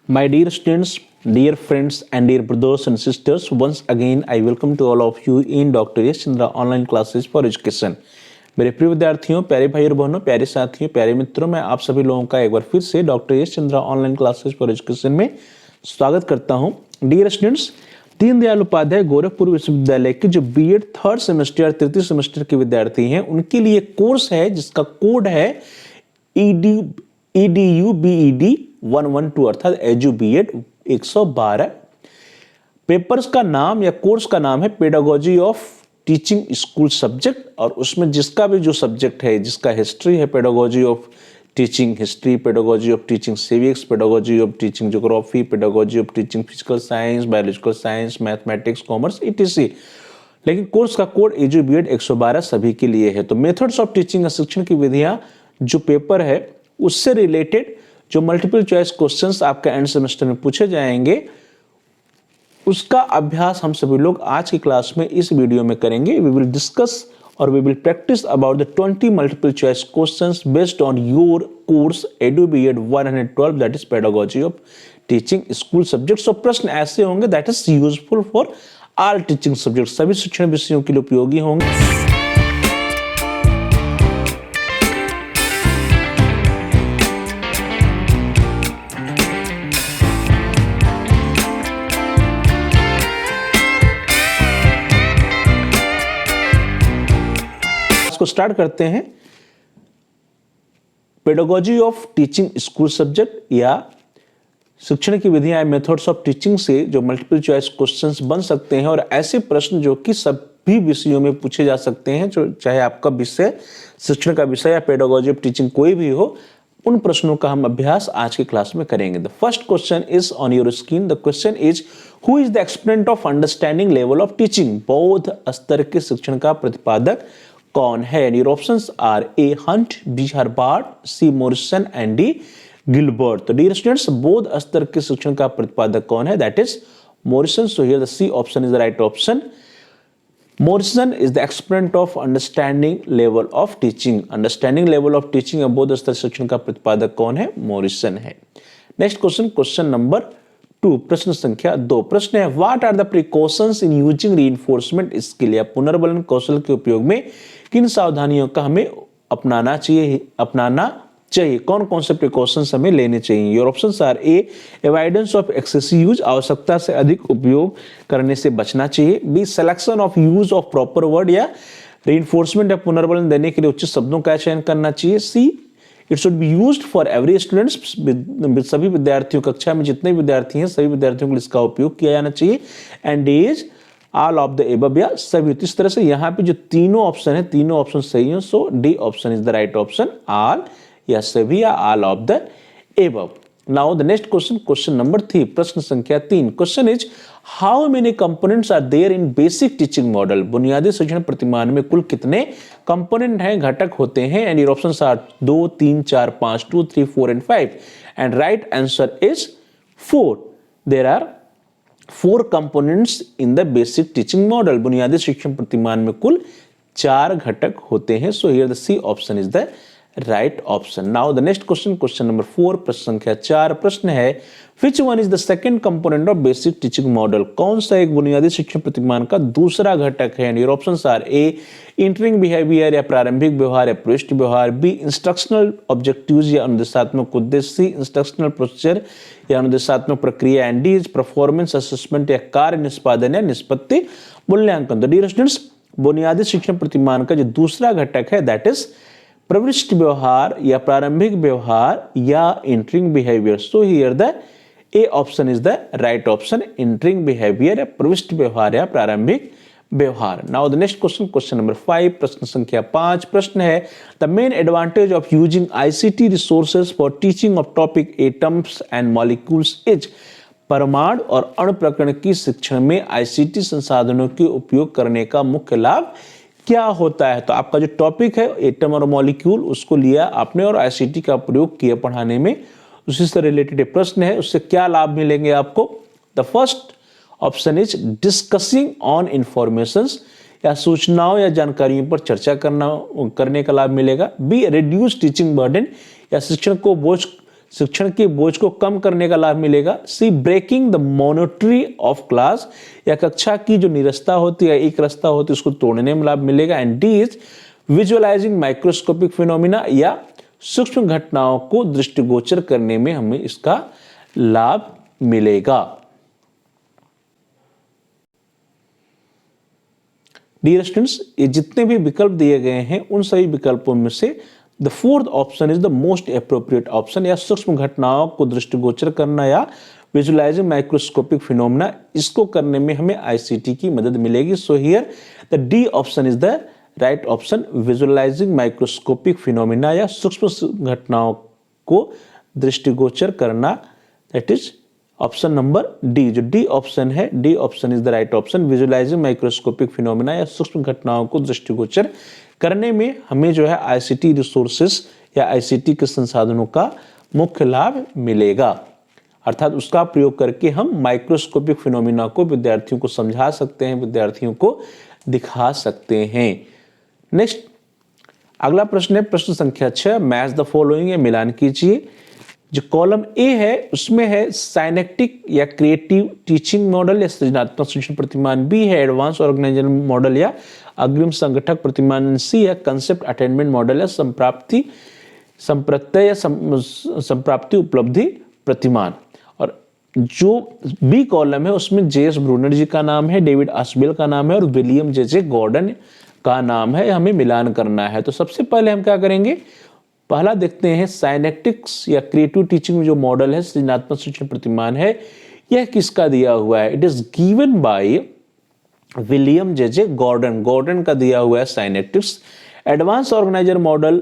My dear students, dear friends, and dear brothers and sisters, once again I welcome to all of you in Dr. Yash Chandra online classes for education. मेरे प्रिय विद्यार्थियों, प्यारे भाई और बहनों, प्यारे साथियों, प्यारे मित्रों, मैं आप सभी लोगों का एक बार फिर से doctor Yash Chandra online classes for education में स्वागत करता हूं। डियर स्टूडेंट्स, दीनदयाल उपाध्याय गोरखपुर विश्वविद्यालय के जो बीएड थर्ड सेमेस्टर या तृतीय सेमेस्टर के विद्यार्थी हैं, उनके लिए कोर्स है जिसका कोड है EDU BED 112 अर्थात एजू बीएड 112। पेपर्स का नाम या कोर्स का नाम है pedagogy of teaching school subject, और उसमें जिसका भी जो सब्जेक्ट है, जिसका हिस्ट्री है pedagogy of teaching history, pedagogy of teaching civics, pedagogy of teaching geography, pedagogy of teaching physical science, biological science, mathematics, commerce etc। लेकिन कोर्स का कोड एजू बीएड 112 सभी के लिए है। तो मेथड्स ऑफ टीचिंग या शिक्षण की विधियां जो पेपर है उससे रिलेटेड जो मल्टीपल चॉइस क्वेश्चंस आपका एंड सेमेस्टर में पूछे जाएंगे, उसका अभ्यास हम सभी लोग आज की क्लास में इस वीडियो में करेंगे। वी विल डिस्कस और we will practice about the 20 multiple choice questions based on your course EDU BEd 112 that is pedagogy of teaching school subject. So प्रश्न ऐसे होंगे that is useful for all teaching subject, सभी शिक्षण विषयों के लिए उपयोगी होंगे। को स्टार्ट करते हैं। Pedagogy of teaching school subject या शिक्षण की विधियां मेथड्स ऑफ टीचिंग से जो मल्टीपल चॉइस क्वेश्चंस बन सकते हैं और ऐसे प्रश्न जो कि सभी विषयों में पूछे जा सकते हैं, जो चाहे आपका विषय शिक्षण का विषय या पेडागोजी ऑफ टीचिंग कोई भी हो, उन प्रश्नों का हम अभ्यास आज की क्लास में करेंगे। The first question is on your screen. The question is who is the exponent of understanding level of teaching. बौद्ध स्तर के शिक्षण का प्रतिपादक कौन है? And your options are A Hunt, B Herbart, C Morrison and D Gilbert. तो dear students, बौद्ध स्तर के शिक्षण का प्रतिपादक कौन है? That is Morrison. So here the C option is the right option. Morrison is the exponent of understanding level of teaching. Understanding level of teaching या बौद्ध स्तर शिक्षण का प्रतिपादक कौन है? मॉरिसन है। नेक्स्ट क्वेश्चन, क्वेश्चन नंबर 2, प्रश्न संख्या 2। प्रश्न है what are the precautions in using reinforcement skill या पुनर्बलन कौशल के उपयोग में किन सावधानियों का हमें अपनाना चाहिए? कौन कौन से प्रिकॉशंस हमें लेने चाहिए? Your options are A avoidance of excessive use, आवश्यकता से अधिक उपयोग करने से बचना चाहिए। B selection of use of proper word, या रीइंफोर्समेंट या पुनर्बलन देने के लिए उचित शब्दों का चयन करना चाहिए। See it should be used for every students, सभी विद्यार्थियों, कक्षा में जितने विद्यार्थी हैं सभी विद्यार्थियों के लिए इसका उपयोग किया जाना चाहिए। And D is all of the above, या सभी। इस तरह से यहाँ पे जो तीनों ऑप्शन है, तीनों ऑप्शन सही हैं। So D option is the right option, all या सभी या all of the above. Now the next question, question number 3, प्रश्न संख्या 3। Question is how many components are there in basic teaching model. बुनियादी शिक्षण प्रतिमान में कुल कितने कंपोनेंट हैं, घटक होते हैं? And your options are 2, 3, 4, 5, 2, 3, 4 and 5। And right answer is 4। There are 4 components in the basic teaching model. बुनियादी शिक्षण प्रतिमान में कुल 4 घटक होते हैं। So here the C option is the right option. Now the next question, question number 4, प्रश्न संख्या 4। प्रश्न है which one is the second component of basic teaching model. कौन सा एक बुनियादी शिक्षण प्रतिमान का दूसरा घटक है? And your options are A entering behaviour या प्रारंभिक व्यवहार या प्रविष्टि व्यवहार, बी इंस्ट्रक्शनल ऑब्जेक्टिव्स या अनुदेशात्मक उद्देश्य, सी इंस्ट्रक्शनल प्रोसीजर या अनुदेशात्मक प्रक्रिया, and D is performance assessment या कार्य निष्पादन या निष्पत्ति मूल्यांकन। तो डियर स्टूडेंट्स, बुनियादी शिक्षण प्रतिमान का जो दूसरा घटक है दैट इज प्रविष्ट व्यवहार या प्रारंभिक व्यवहार या entering behaviour. So here the A option is the right option, entering behaviour या प्रविष्ट व्यवहार या प्रारंभिक व्यवहार। Now the next question, question number 5, प्रश्न संख्या 5। प्रश्न है the main advantage of using ICT resources for teaching of topic atoms and molecules is. परमाणु और अणु प्रकरण की शिक्षण में आईसीटी संसाधनों के उपयोग करने का मुख्य लाभ क्या होता है? तो आपका जो टॉपिक है एटम और मॉलिक्यूल, उसको लिया आपने और आईसीटी का प्रयोग किया पढ़ाने में, उसी से रिलेटेड प्रश्न है, उससे क्या लाभ मिलेंगे आपको? The first option is discussing on informations, या सूचनाओं या जानकारियों पर चर्चा करने का लाभ मिलेगा। बी रिड्यूस टीचिंग बर्डन, या शिक्षण को बोझ शिक्षण के बोझ को कम करने का लाभ मिलेगा। सी, ब्रेकिंग द मोनोटरी ऑफ क्लास, या कक्षा की जो निरस्ता होती है, एक रास्ता होती है, उसको तोड़ने में लाभ मिलेगा। And D is visualising microscopic phenomena, या सूक्ष्म घटनाओं को दृष्टिगोचर करने में हमें इसका लाभ मिलेगा। डियर स्टूडेंट्स, ये जितने भी विकल्प दिए गए हैं उन सभी विकल्पों में से the fourth option is the most appropriate option, या सूक्ष्म घटनाओं को दृष्टिगोचर करना या विजुअलाइजिंग माइक्रोस्कोपिक फिनोमिना, इसको करने में हमें आईसीटी की मदद मिलेगी। सो here the D option is the right option, visualising microscopic phenomena या सूक्ष्म घटनाओं को दृष्टिगोचर करना, that is option number D. जो डी ऑप्शन है, D option is the right option, visualising microscopic phenomena या सूक्ष्म घटनाओं को दृष्टिगोचर करने में हमें जो है आईसीटी रिसोर्सेस या आईसीटी के संसाधनों का मुख्य लाभ मिलेगा। अर्थात उसका प्रयोग करके हम माइक्रोस्कोपिक फिनोमिना को विद्यार्थियों को समझा सकते हैं, विद्यार्थियों को दिखा सकते हैं। नेक्स्ट अगला प्रश्न है प्रश्न संख्या 6, मैच द फॉलोइंग, या मिलान कीजिए। जो कॉलम ए है उसमें है साइनेक्टिक या क्रिएटिव टीचिंग मॉडल या सृजनात्मक शिक्षण प्रतिमान, बी है एडवांस ऑर्गेनाइजर मॉडल या अग्रिम संगठक प्रतिमान, सी है कंसेप्ट अटेनमेंट मॉडल या संप्रत्यय या संप्राप्ति उपलब्धि प्रतिमान। और जो बी कॉलम है उसमें जेएस ब्रूनर जी का नाम है, डेविड आस्बेल का नाम है और विलियम जे गॉर्डन का नाम है, हमें मिलान करना है। तो सबसे पहले हम क्या करेंगे, पहला देखते हैं साइनेक्टिक्स या क्रिएटिव टीचिंग जो मॉडल है, सृजनात्मक शिक्षण प्रतिमान है, यह किसका दिया हुआ है। It is given by William J Gordon, Gordon का दिया हुआ है साइनेक्टिक्स। एडवांस ऑर्गेनाइजर मॉडल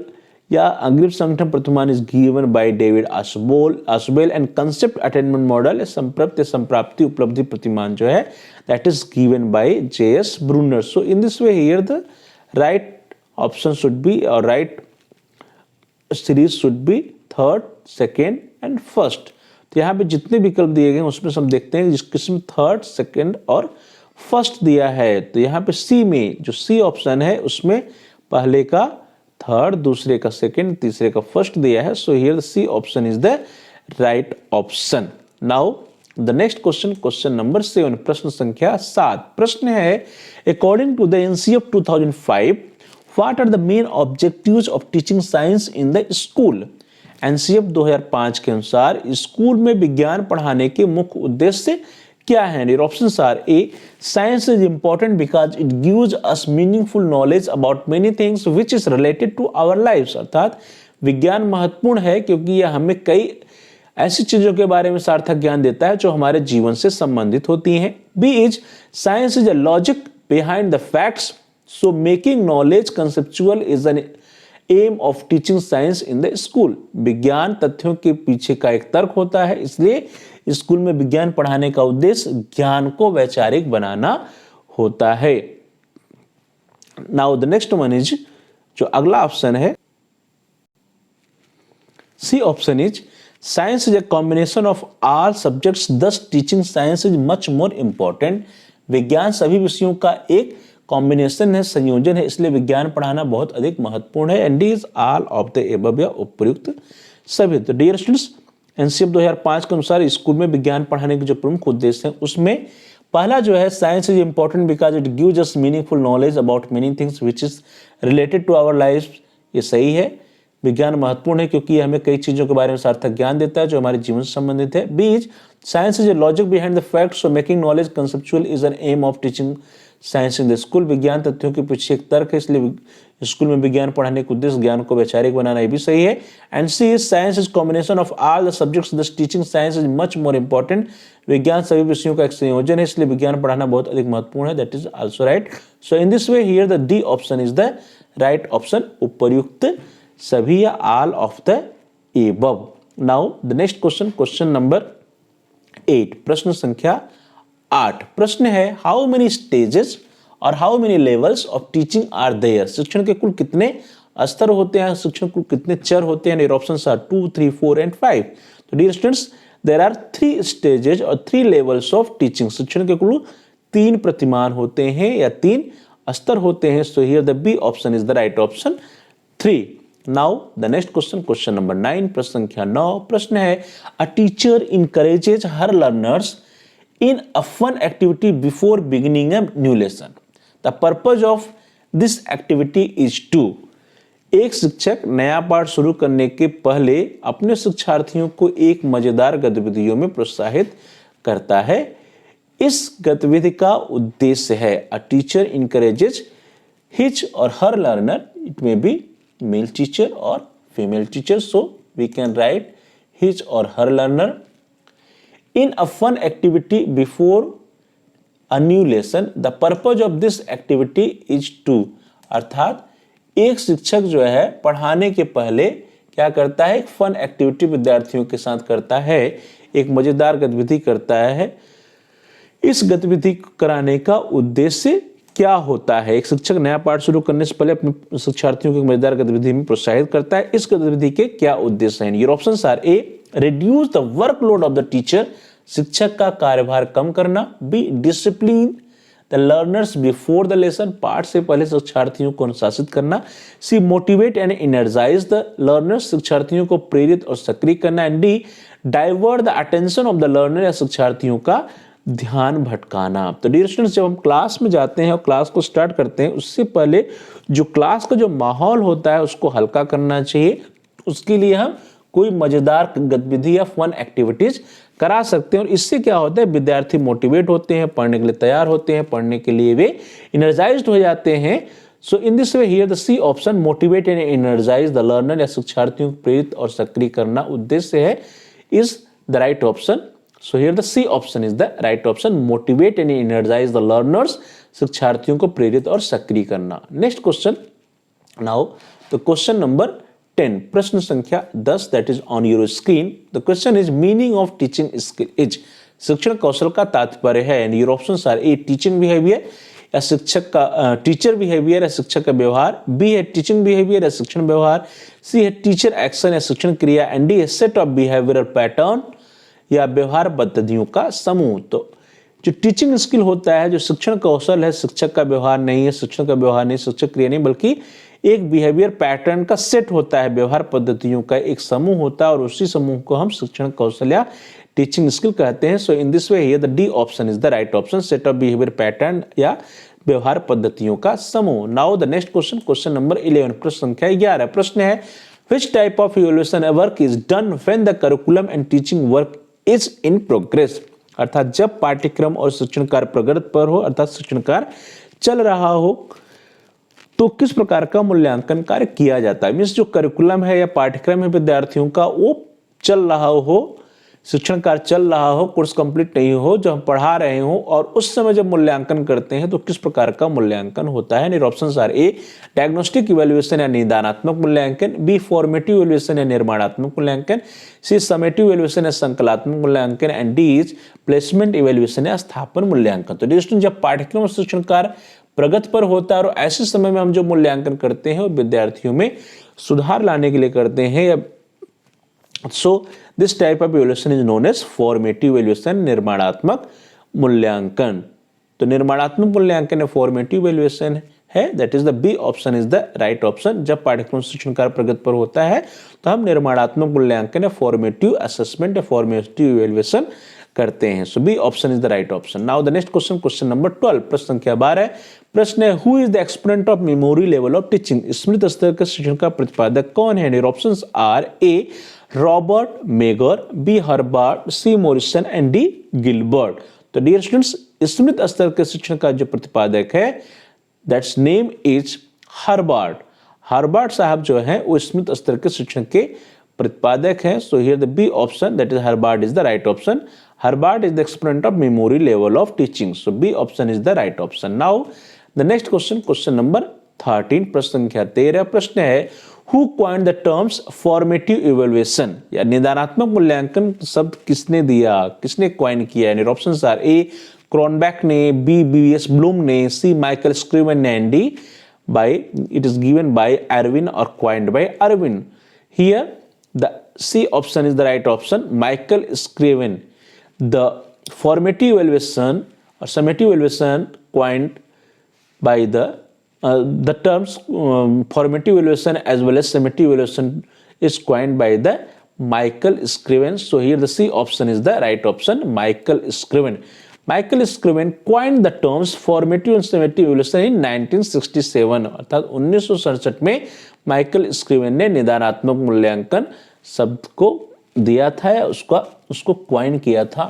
या अग्रिम संगठन प्रतिमान is given by David Ausubel and concept attainment model संप्राप्ति उपलब्धि प्रतिमान जो है that is given by JS Bruner. So in this way here the right option should be और right series should be third, second and first. तो यहाँ पे जितने विकल्प दिए गए उसमें हम देखते हैं जिस किस्म थर्ड, सेकेंड और फर्स्ट दिया है। तो यहाँ पे सी में जो सी ऑप्शन है उसमें पहले का थर्ड, दूसरे का सेकेंड, तीसरे का फर्स्ट दिया है। So here the C option is the right option. Now the next question, question number 7, प्रश्न संख्या 7। प्रश्न है according to the NCF 2005 What are the main objectives of teaching science in the school? NCF 2005 के अनुसार school में विज्ञान पढ़ाने के मुख्य उद्देश्य क्या हैं? Options are A, science is important because it gives us meaningful knowledge about many things which is related to our lives, अर्थात विज्ञान महत्वपूर्ण है क्योंकि यह हमें कई ऐसी चीजों के बारे में सार्थक ज्ञान देता है जो हमारे जीवन से संबंधित होती हैं। B is science is a logic behind the facts, so making knowledge conceptual is an aim of teaching science in the school। विज्ञान तथ्यों के पीछे का एक तर्क होता है, इसलिए स्कूल में विज्ञान पढ़ाने का उद्देश्य ज्ञान को वैचारिक बनाना होता है। Now the next one is, जो अगला ऑप्शन है C option is science is a combination of all subjects thus teaching science is much more important. विज्ञान सभी विषयों का एक कॉम्बिनेशन है, संयोजन है, इसलिए विज्ञान पढ़ाना बहुत अधिक महत्वपूर्ण है। And D is all of the above या उपयुक्त सभी। तो डियर स्टूडेंट्स, एनसीएफ 2005 के अनुसार स्कूल में विज्ञान पढ़ाने के जो प्रमुख उद्देश्य हैं उसमें पहला जो है science is important because it gives us meaningful knowledge about many things which is related to our life. ये सही है, विज्ञान महत्वपूर्ण है क्योंकि हमें कई चीजों के बारे में सार्थक ज्ञान देता है जो हमारे जीवन से संबंधित है। B is science is a logic behind the facts, so making knowledge conceptual is an aim of teaching science in the school. विज्ञान तथ्यों के पीछे एक तर्क है, इसलिए स्कूल में विज्ञान पढ़ाने के उद्देश्य ज्ञान को वैचारिक बनाना, ये भी सही है। And C is science is combination of all the subjects thus teaching science is much more important. विज्ञान सभी विषयों का एक संयोजन है, इसलिए विज्ञान पढ़ाना बहुत अधिक महत्वपूर्ण है, that is also right. So in this way here the D option is the right option, उपयुक्त सभी या all of the above. Now the next question, question number 8, प्रश्न संख्या 8। प्रश्न है हाउ मेनी स्टेजेस और how many levels of teaching are there. शिक्षण के कुल कितने स्तर होते हैं, शिक्षण कुल कितने चर होते हैं। Options are 2, 3, 4 and 5। तो dear students, there are 3 stages और 3 लेवल्स ऑफ टीचिंग। शिक्षण के कुल 3 प्रतिमान होते हैं या 3 स्तर होते हैं। So here the B option is the right option 3। Now the next question, question number 9, प्रश्न संख्या 9, प्रश्न है a teacher encourages her learners in a fun activity before beginning a new lesson. The purpose of this activity is to, एक शिक्षक नया पाठ शुरू करने के पहले अपने शिक्षार्थियों को एक मजेदार गतिविधियों में प्रोत्साहित करता है। इस गतिविधि का उद्देश्य है a teacher encourages his or her learner, it may be male teacher or female teacher, so we can write his or her learner in a fun activity before a new lesson. The purpose of this activity is to, अर्थात एक शिक्षक जो है पढ़ाने के पहले क्या करता है, एक फन एक्टिविटी विद्यार्थियों के साथ करता है, एक मजेदार गतिविधि करता है। इस गतिविधि कराने का उद्देश्य क्या होता है? एक शिक्षक नया पाठ शुरू करने से पहले अपने शिक्षार्थियों को मजेदार गतिविधि में प्रोत्साहित करता है। इस गतिविधि के क्या उद्देश्य हैं? Your options are A, reduce the workload of the teacher, शिक्षक का कार्यभार कम करना, B discipline the learners before the lesson, पाठ से पहले शिक्षार्थियों को अनुशासित करना, C motivate and energise the learners, शिक्षार्थियों को प्रेरित और सक्रिय करना, and D divert the attention of the learner, या शिक्षार्थियों का ध्यान भटकाना। तो डियर स्टूडेंट्स, जब हम क्लास में जाते हैं और क्लास को स्टार्ट करते हैं, उससे पहले जो क्लास का जो माहौल होता है उसको हल्का करना चाहिए। उसके लिए हम कोई मजेदार गतिविधि या फन एक्टिविटीज करा सकते हैं, और इससे क्या होता है, विद्यार्थी मोटिवेट होते हैं, पढ़ने के लिए तैयार होते हैं, पढ़ने के लिए वे एनर्जाइज्ड हो जाते हैं। So in this way here the C option, motivate and energise the learner, या शिक्षार्थियों को प्रेरित और सक्रिय करना उद्देश्य है, is the right option. So here the C option is the right option, motivate and energise the learners, शिक्षार्थियों को प्रेरित और सक्रिय करना। Next question, now the question number 10, प्रश्न संख्या 10, that is on your screen. The question is meaning of teaching skill is, शिक्षण कौशल का तात्पर्य है, and your options are A teaching behaviour, या शिक्षक का टीचर बिहेवियर या शिक्षक का व्यवहार, बी है टीचिंग बिहेवियर या शिक्षण व्यवहार, सी है टीचर एक्शन या शिक्षण क्रिया, एंड डी है सेट ऑफ बिहेवियरल पैटर्न या व्यवहार पद्धतियों का समूह। तो जो टीचिंग स्किल होता है, जो शिक्षण कौशल है, शिक्षक का व्यवहार नहीं है, शिक्षण का व्यवहार नहीं, शिक्षक क्रिया नहीं, बल्कि एक बिहेवियर पैटर्न का सेट होता है, व्यवहार पद्धतियों का एक समूह होता है, और उसी समूह को हम शिक्षण कौशल या टीचिंग स्किल कहते हैं। So in this way here the D option is the right option, set of behaviour pattern या व्यवहार पद्धतियों का समूह। नाउ द नेक्स्ट क्वेश्चन, क्वेश्चन नंबर 11, प्रश्न संख्या 11, प्रश्न है which type of evaluation work is done when the curriculum and teaching work is in progress, अर्थात जब पाठ्यक्रम और शिक्षण कार्य प्रगति पर हो, अर्थात शिक्षण कार्य चल रहा हो, तो किस प्रकार का मूल्यांकन कार्य किया जाता है। मीन्स जो करिकुलम है या पाठ्यक्रम है विद्यार्थियों का, वो चल रहा हो, शिक्षण कार्य चल रहा हो, कोर्स कंप्लीट नहीं हो, जो हम पढ़ा रहे हो, और उस समय जब मूल्यांकन करते हैं तो किस प्रकार का मूल्यांकन होता है। Options are A diagnostic evaluation या निदानात्मक मूल्यांकन, बी फॉर्मेटिव इवैल्यूएशन या निर्माणात्मक मूल्यांकन, सी समेटिव इवैल्यूएशन या संकलात्मक मूल्यांकन, and D is placement evaluation या स्थापन मूल्यांकन। तो दोस्तों, जब पाठ्यक्रम और शिक्षण कार्य प्रगति पर होता है और ऐसे समय में हम जो मूल्यांकन करते हैं वो विद्यार्थियों में सुधार लाने के लिए करते हैं। So this type of evaluation is known as formative evaluation, निर्माणात्मक मूल्यांकन। तो निर्माणात्मक मूल्यांकन या फॉर्मेटिव इवैल्यूएशन है, that is the B option is the right option. जब पाठ्यक्रम शिक्षण कार्य प्रगति पर होता है तो हम निर्माणात्मक मूल्यांकन या फॉर्मेटिव असेसमेंट या फॉर्मेटिव इवैल्यूएशन करते हैं। So B option is the right option. Now the next question, question number 12, प्रश्न संख्या 12, प्रश्न है who is the exponent of memory level of teaching, स्मृति स्तर के शिक्षण का प्रतिपादक कौन है। Options are A Robert Mager, B Herbert, C Morrison, and D Gilbert. तो डियर स्टूडेंट्स, स्मृति स्तर के शिक्षण का जो प्रतिपादक है, that's name is Herbert. Herbert साहब जो है वो स्मृति स्तर के शिक्षण के प्रतिपादक हैं। So here the B option, that is Herbert is the right option. Herbert is the exponent of memory level of teaching. So B option is the right option. Now the next question, question number 13, प्रश्न संख्या 13, प्रश्न है Who coined the terms formative evaluation या निदानात्मक मूल्यांकन शब्द किसने दिया, किसने कॉइन किया है। ऑप्शंस आर ए क्रॉनबैक ने, बी बीएस ब्लूम ने, सी माइकल स्क्रीवन ने, and D by it is given by Erwin or coined by Erwin. Here the C option is the right option, Michael Scriven. The formative evaluation or summative evaluation coined by the the terms formative evaluation as well as summative evaluation is coined by the Michael Scriven. So here the C option is the right option, Michael Scriven. Michael Scriven coined the terms formative and summative evaluation in 1967, अर्थात 1967 में Michael Scriven ने निदानात्मक मूल्यांकन शब्द को दिया था या उसको क्वाइन किया था।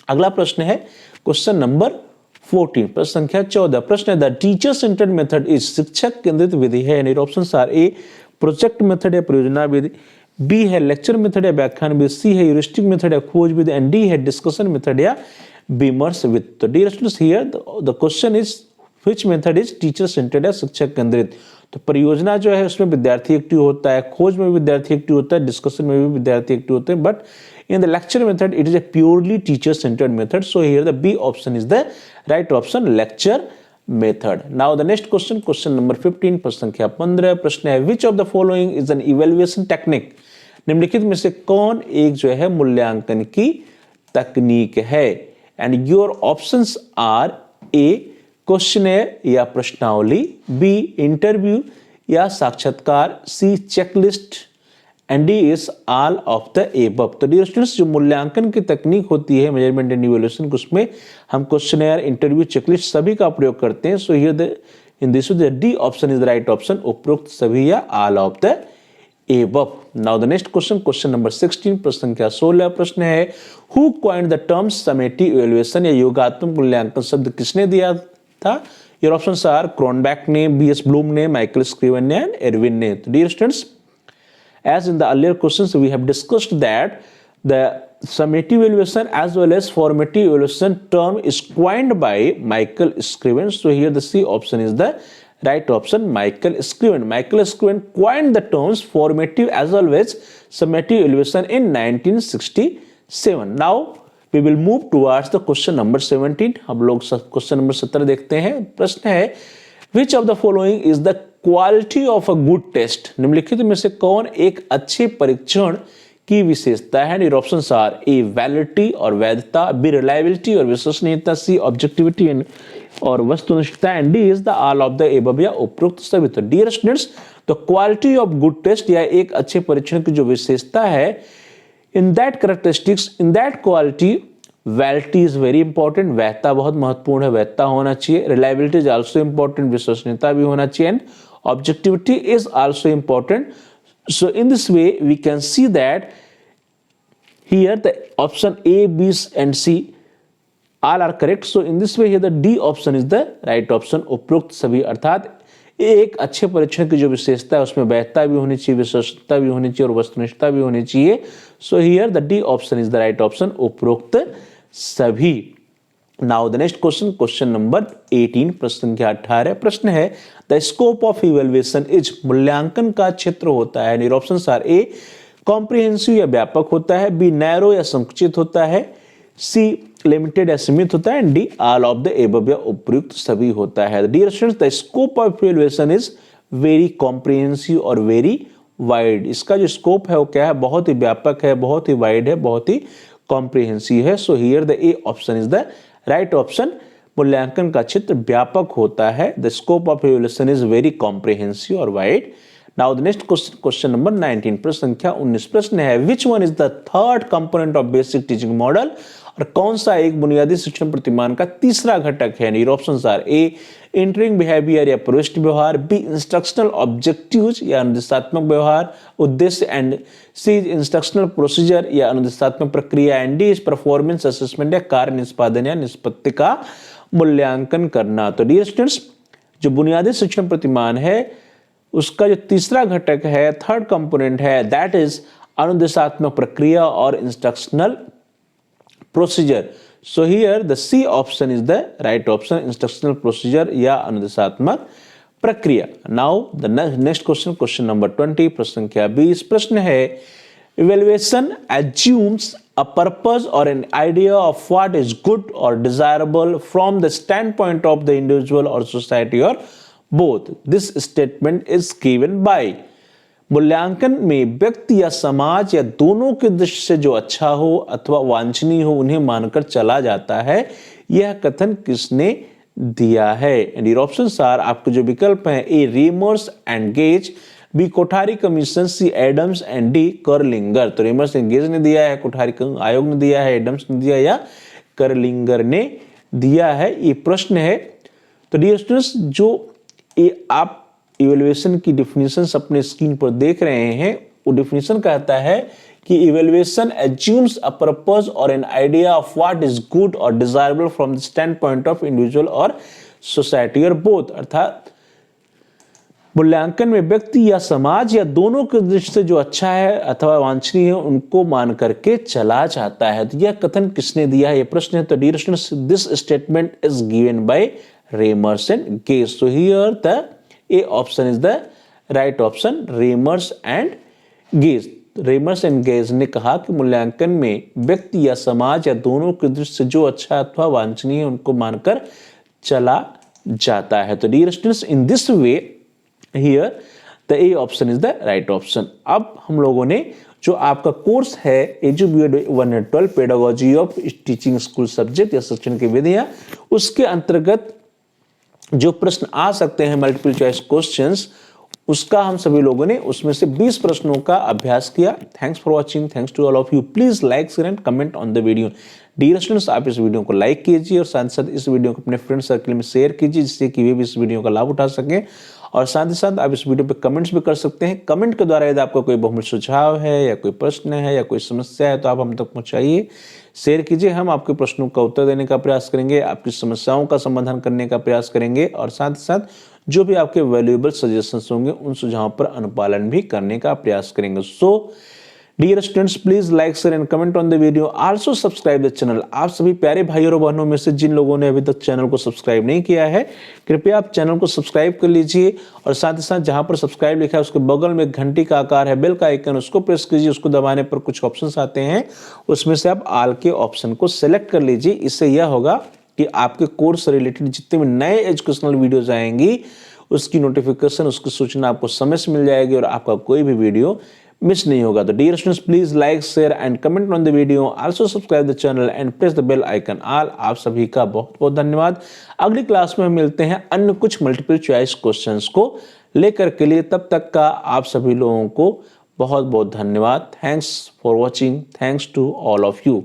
अगला प्रश्न है क्वेश्चन नंबर 14, प्रश्न संख्या 14। प्रश्न है the teacher centred method is शिक्षक केंद्रित विधि है। यानी option are A project method या परियोजना विधि, बी है लेक्चर मेथड या व्याख्यान विधि, सी है ह्यूरिस्टिक मेथड या खोज विधि, एंड डी है डिस्कशन मेथड या विमर्श विधि। तो dear students here the question is which method is teacher centred या शिक्षक केंद्रित। तो परियोजना जो है उसमें विद्यार्थी एक्टिव होता है, खोज में भी विद्यार्थी एक्टिव होता है, डिस्कशन में भी विद्यार्थी एक्टिव होते हैं, but in the lecture method it is a purely teacher centered method. So here the B option is the right option, lecture method. Now the next question, question number 15, प्रश्न संख्या 15। प्रश्न है which of the following is an evaluation technique। निम्नलिखित में से कौन एक जो है मूल्यांकन की तकनीक है। And your options are A questionnaire या प्रश्नावली, बी इंटरव्यू या साक्षात्कार, C checklist, and D is all of the above. तो डियर स्टूडेंट्स जो मूल्यांकन की तकनीक होती है मेजरमेंट एंड इवैल्यूएशन, उसमें हम क्वेश्चनेयर, इंटरव्यू, चेकलिस्ट सभी का प्रयोग करते हैं। So here the in this the D option is the right option, उपरोक्त सभी या all of the above. Now the next question, question number 16, प्रश्न संख्या 16। प्रश्न है who coined the term summative evaluation या योगात्मक मूल्यांकन शब्द किसने दिया था। योर ऑप्शंस आर क्रोनबैक ने, बी.एस. ब्लूम ने, माइकल स्क्रीवन ने एंड एरविन ने। तो dear students as in the earlier questions we have discussed that the summative evaluation as well as formative evaluation term is coined by Michael Scriven. So here the C option is the right option, Michael Scriven. Michael Scriven coined the terms formative as well as summative evaluation in 1967. Now we will move towards the question number 17। हम लोग question number 17 देखते हैं। प्रश्न है which of the following is the quality of a good test। निम्नलिखित में से कौन एक अच्छे परीक्षण की विशेषता है। और ऑप्शंस आर ए वैलिडिटी और वैधता, बी रिलायबिलिटी और विश्वसनीयता, सी ऑब्जेक्टिविटी और वस्तुनिष्ठता, and D is the all of the above या उपरोक्त सभी। तो dear students the quality of good test या एक अच्छे परीक्षण की जो विशेषता है, in that characteristics, in that quality, validity is very important, वैधता बहुत महत्वपूर्ण है, वैधता होना चाहिए, रिलायबिलिटी इज आल्सो इंपॉर्टेंट, विश्वसनीयता भी होना चाहिए, and objectivity is also important. So in this way we can see that here the option A, B and C all are correct. So in this way here the D option is the right option, उपरोक्त सभी। अर्थात एक अच्छे परीक्षण की जो विशेषता है उसमें वैधता भी होनी चाहिए, विश्वसनीयता भी होनी चाहिए और वस्तुनिष्ठता भी होनी चाहिए। So here the D option is the right option, उपरोक्त सभी। Now the next question, question number 18, प्रश्न संख्या 18। प्रश्न है the scope of evaluation is, मूल्यांकन का क्षेत्र होता है। और ऑप्शंस आर ए कॉम्प्रिहेंसिव या व्यापक होता है, बी नैरो या संकुचित होता है, सी लिमिटेड या सीमित होता है, and D all of the above या उपयुक्त सभी होता है। Dear students the scope of evaluation is very comprehensive और वेरी वाइड। इसका जो स्कोप है वो क्या है, बहुत ही व्यापक है, बहुत ही वाइड है, बहुत ही कॉम्प्रिहेंसिव है। So here the A option is the right option, मूल्यांकन का क्षेत्र व्यापक होता है। The scope of evaluation is very comprehensive और wide. Now the next question, question number 19, प्रश्न संख्या 19। प्रश्न है which one is the third component of basic teaching model. और कौन सा एक बुनियादी शिक्षण प्रतिमान का तीसरा घटक है। Options are A entering behaviour या प्रविष्टि व्यवहार, बी इंस्ट्रक्शनल ऑब्जेक्टिव्स या अनुदेशात्मक व्यवहार उद्देश्य, एंड सी इंस्ट्रक्शनल प्रोसीजर या अनुदेशात्मक प्रक्रिया, and D is performance assessment या कार्य निष्पादन या निष्पत्ति का मूल्यांकन करना। तो डियर स्टूडेंट्स जो बुनियादी शिक्षण प्रतिमान है उसका जो तीसरा घटक है, थर्ड कंपोनेंट है, दैट इज अनुदेशात्मक प्रक्रिया और instructional procedure. So here the C option is the right option, instructional procedure या अनुदेशात्मक प्रक्रिया। Now the next question, question number 20, प्रश्न संख्या 20। प्रश्न है evaluation assumes a purpose or an idea of what is good or desirable from the standpoint of the individual or society or both. This statement is given by। मूल्यांकन में व्यक्ति या समाज या दोनों के दृष्टि से जो अच्छा हो अथवा वांछनीय हो उन्हें मानकर चला जाता है। यह कथन किसने दिया है। एंड योर ऑप्शंस आर, आपके जो विकल्प हैं, A Remmers and Gage, B Kothari commission, C Adams and D Kerlinger. तो रेमर्स एंड गेज ने दिया है, कोठारी आयोग ने दिया है, एडम्स ने दिया या करलिंगर ने दिया है, ये प्रश्न है। तो डियर स्टूडेंट्स, जो ये आप इवैल्यूएशन की डिफिनीशंस अपने स्क्रीन पर देख रहे हैं, वो डिफिनीशन कहता है कि evaluation assumes a purpose or an idea of what is good or desirable from the standpoint of individual or society or both. अर्थात मूल्यांकन में व्यक्ति या समाज या दोनों के दृष्टि से जो अच्छा है अथवा वांछनीय है उनको मान करके चला जाता है। तो यह कथन किसने दिया है, ये प्रश्न है। तो dear students, this statement is given by Remmers and Gage. So here the A option is the right option, Remmers and Gage. Remmers and Gage ने कहा कि मूल्यांकन में व्यक्ति या समाज या दोनों की दृष्टि से जो अच्छा अथवा वांछनीय है उनको मानकर चला जाता है। तो dear students, in this way here the A option is the right option. अब हम लोगों ने जो आपका कोर्स है edu B Ed 112 pedagogy of teaching school subject या शिक्षण की विधियां, उसके अंतर्गत जो प्रश्न आ सकते हैं मल्टीपल चॉइस क्वेश्चंस, उसका हम सभी लोगों ने उसमें से 20 प्रश्नों का अभ्यास किया। Thanks for watching, thanks to all of you. Please like share and comment on the video. Dear students, आप इस वीडियो को लाइक कीजिए और साथ साथ इस वीडियो को अपने फ्रेंड सर्कल में शेयर कीजिए, जिससे कि वे भी इस वीडियो का लाभ उठा सकें। और साथ ही साथ आप इस वीडियो पे कमेंट्स भी कर सकते हैं। कमेंट के द्वारा यदि आपका कोई बहुमूल्य सुझाव है या कोई प्रश्न है या कोई समस्या है तो आप हम तक पहुंचाइए, शेयर कीजिए। हम आपके प्रश्नों का उत्तर देने का प्रयास करेंगे, आपकी समस्याओं का समाधान करने का प्रयास करेंगे और साथ ही साथ जो भी आपके वैल्यूएबल सजेशंस होंगे उन सुझावों पर अनुपालन भी करने का प्रयास करेंगे। So dear students, please like share and comment on the video, also subscribe the channel. आप सभी प्यारे भाई और बहनों में से जिन लोगों ने अभी तक चैनल को सब्सक्राइब नहीं किया है, कृपया आप चैनल को सब्सक्राइब कर लीजिए और साथ ही साथ जहां पर सब्सक्राइब लिखा है उसके बगल में घंटी का आकार है, बेल का आइकन, उसको प्रेस कीजिए। उसको दबाने पर कुछ ऑप्शंस आते हैं, उसमें से आप ऑल के ऑप्शन को सिलेक्ट कर लीजिए। इससे यह होगा कि आपके कोर्स से रिलेटेड जितने भी नए एजुकेशनल वीडियोज आएंगी उसकी नोटिफिकेशन, उसकी सूचना आपको समय से मिल जाएगी और आपका कोई भी वीडियो मिस नहीं होगा। तो dear students, please like share and comment on the video, also subscribe the channel and press the bell icon all. आप सभी का बहुत बहुत धन्यवाद। अगली क्लास में हम मिलते हैं अन्य कुछ मल्टीपल चॉइस क्वेश्चंस को लेकर के लिए। तब तक का आप सभी लोगों को बहुत बहुत धन्यवाद। Thanks for watching, thanks to all of you.